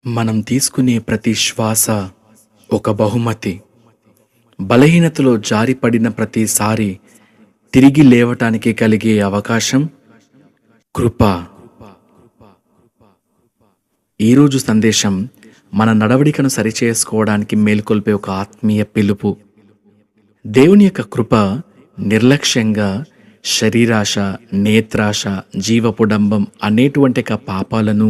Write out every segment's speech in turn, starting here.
మనం తీసుకునే ప్రతి శ్వాస ఒక బహుమతి. బలహీనతలో జారిపడిన ప్రతిసారి తిరిగి లేవటానికి కలిగే అవకాశం కృప. ఈరోజు సందేశం మన నడవడికను సరిచేసుకోవడానికి మేల్కొల్పే ఒక ఆత్మీయ పిలుపు. దేవుని యొక్క కృప నిర్లక్ష్యంగా శరీరాశ, నేత్రాశ, జీవపుడంబం అనేటువంటి పాపాలను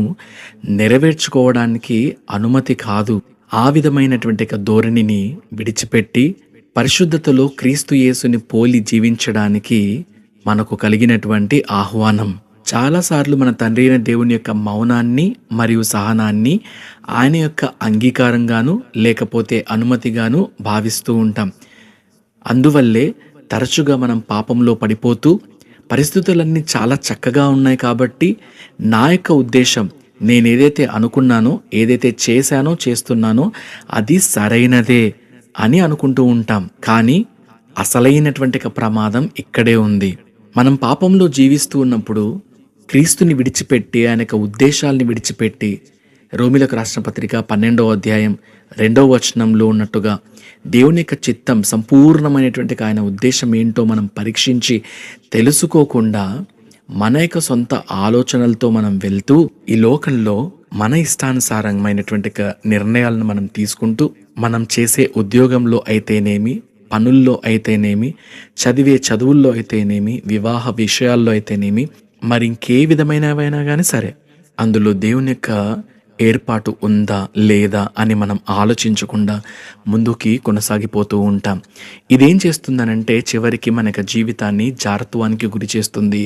నెరవేర్చుకోవడానికి అనుమతి కాదు. ఆ విధమైనటువంటి ధోరణిని విడిచిపెట్టి పరిశుద్ధతలో క్రీస్తు యేసుని పోలి జీవించడానికి మనకు కలిగినటువంటి ఆహ్వానం. చాలాసార్లు మన తండ్రి అయిన దేవుని యొక్క మౌనాన్ని మరియు సహనాన్ని ఆయన యొక్క అంగీకారంగాను లేకపోతే అనుమతిగాను భావిస్తూ ఉంటాం. అందువల్లే తరచుగా మనం పాపంలో పడిపోతూ పరిస్థితులన్నీ చాలా చక్కగా ఉన్నాయి కాబట్టి నా యొక్క ఉద్దేశం నేనేదైతే అనుకున్నానో, ఏదైతే చేశానో, చేస్తున్నానో అది సరైనదే అని అనుకుంటూ ఉంటాం. కానీ అసలైనటువంటి ప్రమాదం ఇక్కడే ఉంది. మనం పాపంలో జీవిస్తూ ఉన్నప్పుడు క్రీస్తుని విడిచిపెట్టి ఆయన యొక్క ఉద్దేశాలని విడిచిపెట్టి రోమిలకు రాసిన పత్రిక 12వ అధ్యాయం 2వ వచనంలో ఉన్నట్టుగా దేవుని యొక్క చిత్తం సంపూర్ణమైనటువంటి ఆయన ఉద్దేశం ఏంటో మనం పరీక్షించి తెలుసుకోకుండా మన యొక్క సొంత ఆలోచనలతో మనం వెళ్తూ ఈ లోకంలో మన ఇష్టానుసారమైనటువంటి నిర్ణయాలను మనం తీసుకుంటూ మనం చేసే ఉద్యోగంలో అయితేనేమి, పనుల్లో అయితేనేమి, చదివే చదువుల్లో అయితేనేమి, వివాహ విషయాల్లో అయితేనేమి, మరి ఇంకే విధమైనవైనా కానీ సరే అందులో దేవుని యొక్క ఏర్పాటు ఉందా లేదా అని మనం ఆలోచించకుండా ముందుకి కొనసాగిపోతూ ఉంటాం. ఇదేం చేస్తుందనంటే చివరికి మన యొక్క జీవితాన్ని జారత్వానికి గురి చేస్తుంది,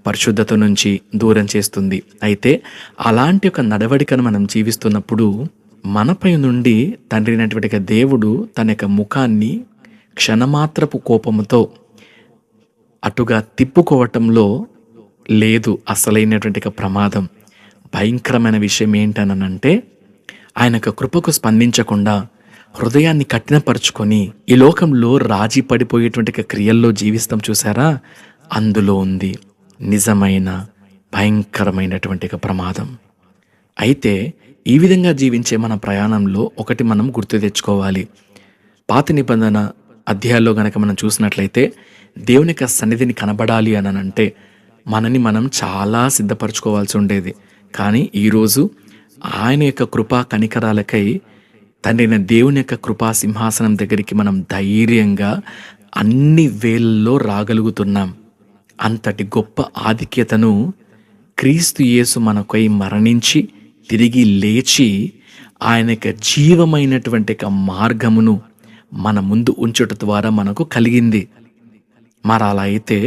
పరిశుద్ధత నుంచి దూరం చేస్తుంది. అయితే అలాంటి ఒక నడవడికను మనం జీవిస్తున్నప్పుడు మనపై నుండి తండ్రి అయినటువంటి దేవుడు తన యొక్క ముఖాన్ని క్షణమాత్రపు కోపముతో అటుగా తిప్పుకోవటంలో లేదు అసలైనటువంటి ప్రమాదం. భయంకరమైన విషయం ఏంటనంటే ఆయన యొక్క కృపకు స్పందించకుండా హృదయాన్ని కఠినపరుచుకొని ఈ లోకంలో రాజీ పడిపోయేటువంటి క్రియల్లో జీవిస్తాం చూసారా, అందులో ఉంది నిజమైన భయంకరమైనటువంటి ప్రమాదం. అయితే ఈ విధంగా జీవించే మన ప్రయాణంలో ఒకటి మనం గుర్తు తెచ్చుకోవాలి. పాత నిబంధన అధ్యాయాల్లో గనక మనం చూసినట్లయితే దేవుని యొక్క సన్నిధిని కనబడాలి అనంటే మనని మనం చాలా సిద్ధపరచుకోవాల్సి ఉండేది. కానీ ఈరోజు ఆయన యొక్క కృపా కనికరాలకై తండ్రైన దేవుని యొక్క కృపా సింహాసనం దగ్గరికి మనం ధైర్యంగా అన్ని వేళల్లో రాగలుగుతున్నాం. అంతటి గొప్ప ఆధిక్యతను క్రీస్తు యేసు మనకై మరణించి తిరిగి లేచి ఆయన యొక్క జీవమైనటువంటి మార్గమును మన ముందు ఉంచుట ద్వారా మనకు కలిగింది. మరి అలా అయితే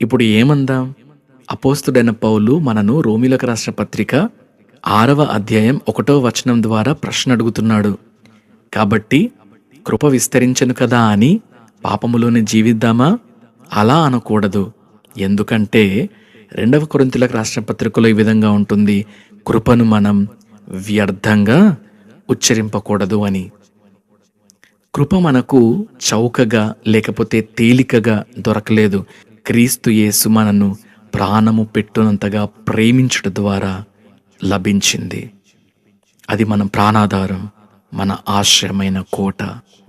ఇప్పుడు ఏమందాం? అపోస్తుడైన పౌలు మనను రోమీలకు రాసిన పత్రిక 6వ అధ్యాయం 1వ వచనం ద్వారా ప్రశ్న అడుగుతున్నాడు. కాబట్టి కృప విస్తరించను కదా అని పాపములోనే జీవిద్దామా? అలా అనకూడదు. ఎందుకంటే 2వ కొరింథీయులకు రాసిన పత్రికలో ఈ విధంగా ఉంటుంది, కృపను మనం వ్యర్థంగా ఉచ్చరింపకూడదు అని. కృప మనకు చౌకగా లేకపోతే తేలికగా దొరకలేదు. క్రీస్తు యేసు మనను ప్రాణము పెట్టునంతగా ప్రేమించడం ద్వారా లభించింది. అది మన ప్రాణాధారం, మన ఆశ్రయమైన కోట.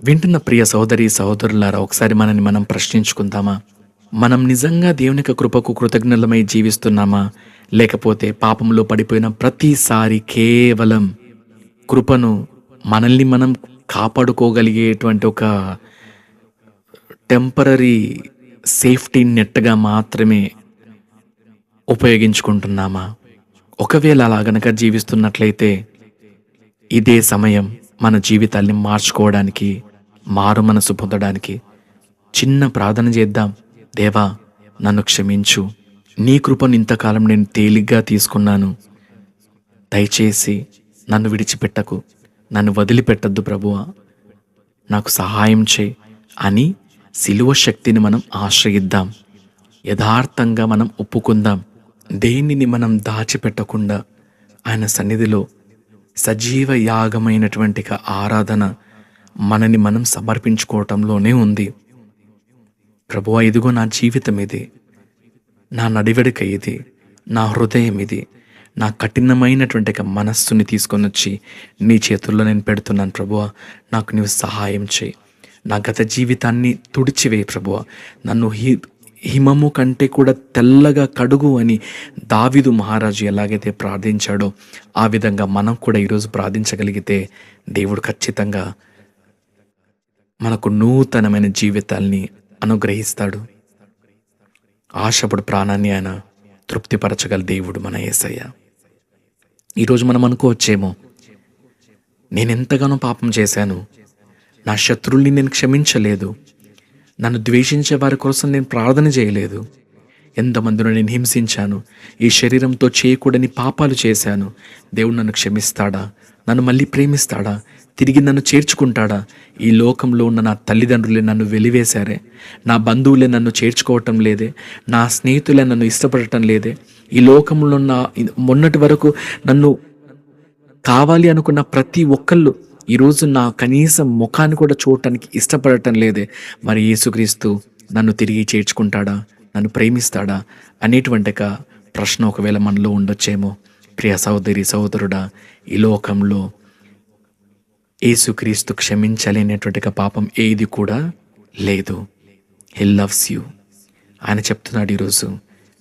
వింటున్న ప్రియ సహోదరి సహోదరులారా, ఒకసారి మనని మనం ప్రశ్నించుకుందామా? మనం నిజంగా దేవుని యొక్క కృపకు కృతజ్ఞులమై జీవిస్తున్నామా? లేకపోతే పాపంలో పడిపోయిన ప్రతిసారి కేవలం కృపను మనల్ని మనం కాపాడుకోగలిగేటువంటి ఒక టెంపరరీ సేఫ్టీ నెట్గా మాత్రమే ఉపయోగించుకుంటున్నామా? ఒకవేళ అలా గనక జీవిస్తున్నట్లయితే ఇదే సమయం మన జీవితాల్ని మార్చుకోవడానికి, మారు మనసు పొందడానికి చిన్న ప్రార్థన చేద్దాం. దేవా, నన్ను క్షమించు. నీ కృపను ఇంతకాలం నేను తేలిగ్గా తీసుకున్నాను. దయచేసి నన్ను విడిచిపెట్టకు, నన్ను వదిలిపెట్టద్దు ప్రభువా, నాకు సహాయం చేయి అని సిలువ శక్తిని మనం ఆశ్రయిద్దాం. యథార్థంగా మనం ఒప్పుకుందాం. దేనిని మనం దాచిపెట్టకుండా ఆయన సన్నిధిలో సజీవ యాగమైనటువంటి ఆరాధన మనని మనం సమర్పించుకోవటంలోనే ఉంది. ప్రభువా, ఇదిగో నా జీవితం ఇది, నా నడివడిక ఇది, నా హృదయం ఇది, నా కఠినమైనటువంటి ఒక మనస్సుని తీసుకొని వచ్చి నీ చేతుల్లో నేను పెడుతున్నాను ప్రభువా. నాకు నీవు సహాయం చేయి. నా గత జీవితాన్ని తుడిచివేయి ప్రభువా. నన్ను హిమము కంటే కూడా తెల్లగా కడుగు అని దావీదు మహారాజు ఎలాగైతే ప్రార్థించాడో ఆ విధంగా మనం కూడా ఈరోజు ప్రార్థించగలిగితే దేవుడు ఖచ్చితంగా మనకు నూతనమైన జీవితాల్ని అనుగ్రహిస్తాడు. ఆశపడు ప్రాణాన్ని ఆయన తృప్తిపరచగల దేవుడు మన యేసయ్య. ఈరోజు మనం అనుకోవచ్చేమో, నేను ఎంతగానో పాపం చేశాను, నా శత్రువుల్ని నేను క్షమించలేదు, నన్ను ద్వేషించే వారి కోసం నేను ప్రార్థన చేయలేదు, ఎంతమందిని నేను హింసించాను, ఈ శరీరంతో చేయకూడని పాపాలు చేశాను, దేవుడు నన్ను క్షమిస్తాడా? నన్ను మళ్ళీ ప్రేమిస్తాడా? తిరిగి నన్ను చేర్చుకుంటాడా? ఈ లోకంలో ఉన్న నా తల్లిదండ్రులే నన్ను వెలివేశారే, నా బంధువులే నన్ను చేర్చుకోవటం లేదే, నా స్నేహితులే నన్ను ఇష్టపడటం లేదే, ఈ లోకంలో ఉన్న మొన్నటి వరకు నన్ను కావాలి అనుకున్న ప్రతి ఒక్కళ్ళు ఈరోజు నా కనీసం ముఖాన్ని కూడా చూడటానికి ఇష్టపడటం లేదే. మరి యేసుక్రీస్తు నన్ను తిరిగి చేర్చుకుంటాడా? నన్ను ప్రేమిస్తాడా? అనేటువంటి ఒక ప్రశ్న ఒకవేళ మనలో ఉండొచ్చేమో. ప్రియ సహోదరి సహోదరుడా, ఈ లోకంలో యేసుక్రీస్తు క్షమించలేనటువంటి ఒక పాపం ఏది కూడా లేదు. హి లవ్స్ యూ. ఆయన చెప్తున్నాడు ఈరోజు,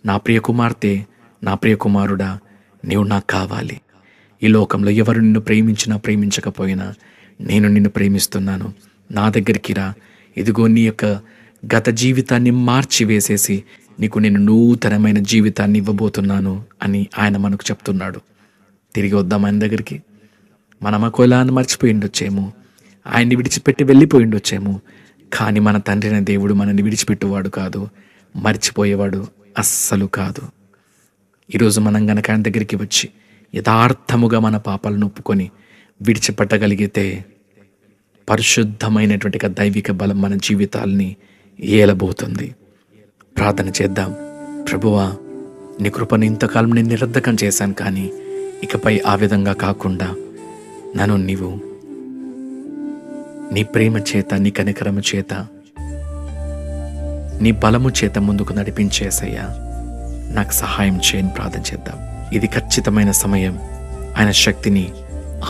నా ప్రియ కుమార్తె, నా ప్రియ కుమారుడా, నీవు నాకు కావాలి. ఈ లోకంలో ఎవరు నిన్ను ప్రేమించినా ప్రేమించకపోయినా నేను నిన్ను ప్రేమిస్తున్నాను. నా దగ్గరికి రా. ఇదిగో నీ యొక్క గత జీవితాన్ని మార్చివేసేసి నీకు నేను నూతనమైన జీవితాన్ని ఇవ్వబోతున్నాను అని ఆయన మనకు చెప్తున్నాడు. తిరిగి వద్దాం ఆయన దగ్గరికి. మనం కులాన్ని మర్చిపోయి ఉండొచ్చేమో, ఆయన్ని విడిచిపెట్టి వెళ్ళిపోయి ఉండొచ్చేమో, కానీ మన తండ్రిన దేవుడు మనల్ని విడిచిపెట్టేవాడు కాదు, మర్చిపోయేవాడు అస్సలు కాదు. ఈరోజు మనం గనక ఆయన దగ్గరికి వచ్చి యథార్థముగా మన పాపాలను ఒప్పుకొని విడిచిపెట్టగలిగితే పరిశుద్ధమైనటువంటి దైవిక బలం మన జీవితాల్ని ఏలబోతుంది. ప్రార్థన చేద్దాం. ప్రభువా, నీ కృపను ఇంతకాలం నేను నిరర్ధకం చేశాను, కానీ ఇకపై ఆ విధంగా కాకుండా నన్ను నీవు నీ ప్రేమ చేత, నీ కనికరము చేత, నీ బలము చేత ముందుకు నడిపించేసయ్యా. నాకు సహాయం చేయని ప్రార్థన చేద్దాం. ఇది ఖచ్చితమైన సమయం. ఆయన శక్తిని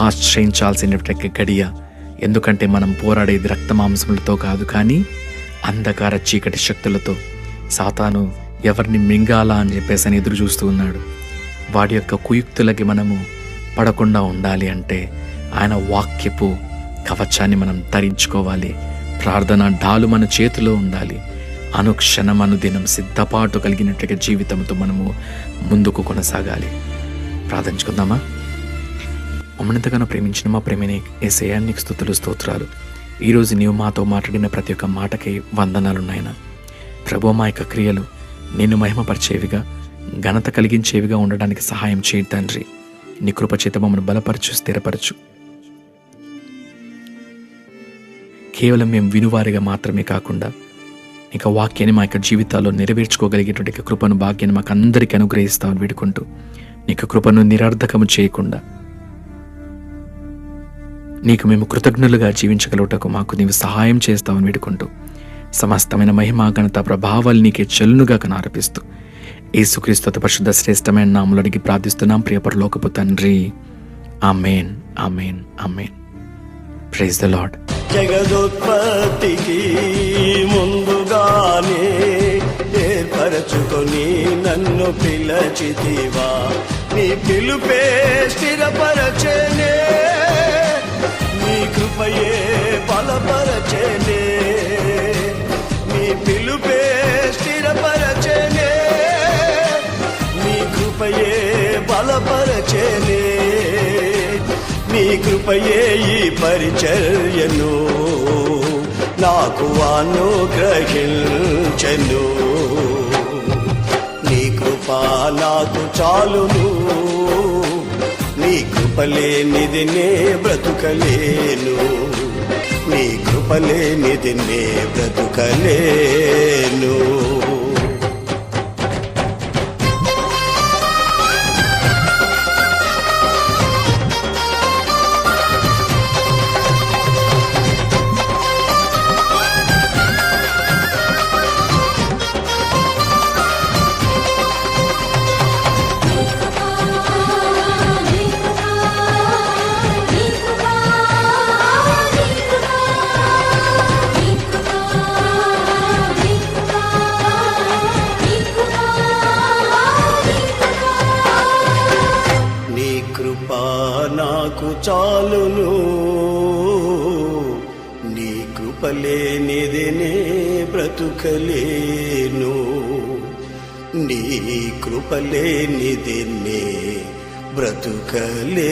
ఆశ్రయించాల్సినటువంటి గడియ. ఎందుకంటే మనం పోరాడేది రక్తమాంసములతో కాదు, కానీ అంధకార చీకటి శక్తులతో. సాతాను ఎవరిని మింగాలా అని చెప్పేసి ఎదురు చూస్తూ ఉన్నాడు. వాడి యొక్క కుయుక్తులకి మనము పడకుండా ఉండాలి అంటే ఆయన వాక్యపు కవచాన్ని మనం ధరించుకోవాలి. ప్రార్థన డాలు మన చేతిలో ఉండాలి. అనుక్షణం అనుదినం సిద్ధపాటు కలిగినట్టుగా జీవితంతో మనము ముందుకు కొనసాగాలి. ప్రార్థించుకుందామా? మమ్మల్ని ఎంతగానో ప్రేమించిన మా ప్రేమిని యేసయ్యా, నీకు స్తుతులు స్తోత్రాలు. ఈరోజు నీవు మాతో మాట్లాడిన ప్రతి ఒక్క మాటకి వందనాలు నాయనా. ప్రభువా, మా యొక్క క్రియలు నిన్ను మహిమపరిచేవిగా, ఘనత కలిగించేవిగా ఉండడానికి సహాయం చేయి తండ్రి. నీ కృపచేత మమ్మల్ని బలపరచు, స్థిరపరచు. కేవలం మేము వినువారిగా మాత్రమే కాకుండా ఇక వాక్యాన్ని మా యొక్క జీవితాల్లో నెరవేర్చుకోగలిగేటువంటి కృపను, భాగ్యాన్ని మాకు అందరికీ అనుగ్రహిస్తామని వేడుకుంటూ, నీకు కృపను నిరర్ధకము చేయకుండా నీకు మేము కృతజ్ఞులుగా జీవించగలుగుటకు మాకు నీవు సహాయం చేస్తామని వేడుకుంటూ, సమస్తమైన మహిమ, ఘనత, ప్రభావాలు నీకే చెల్లునుగా కనార్పిస్తూ యేసుక్రీస్తు అతి పరిశుద్ధ శ్రేష్టమైన నామములో అడిగి ప్రార్థిస్తున్నాం ప్రియ పరలోకపు తండ్రి. Amen, amen, amen. Praise the Lord. జగదోత్పత్తికి ముందుగానే ఏర్పరచుకొని నన్ను పిలచితివా. నీ పిలుపే స్థిరపరచనే, నీ కృపయే బలపరచనే. నీ పిలుపే స్థిరపరచనే, నీ కృపయే బలపరచనే. నీ కృపయే ఈ పరిచర్యను నాకు అనుగ్రహించెను. నీ కృప నాకు చాలును, నీ కృప లేనిది నే బ్రతుకలేను, నీ కృప లేనిది నే బ్రతుకలేను. కృపా నాకు చాలును, నీ కృప లేనిదినే బ్రతుకలేను, నీ కృప లేనిదినే బ్రతుకలేను.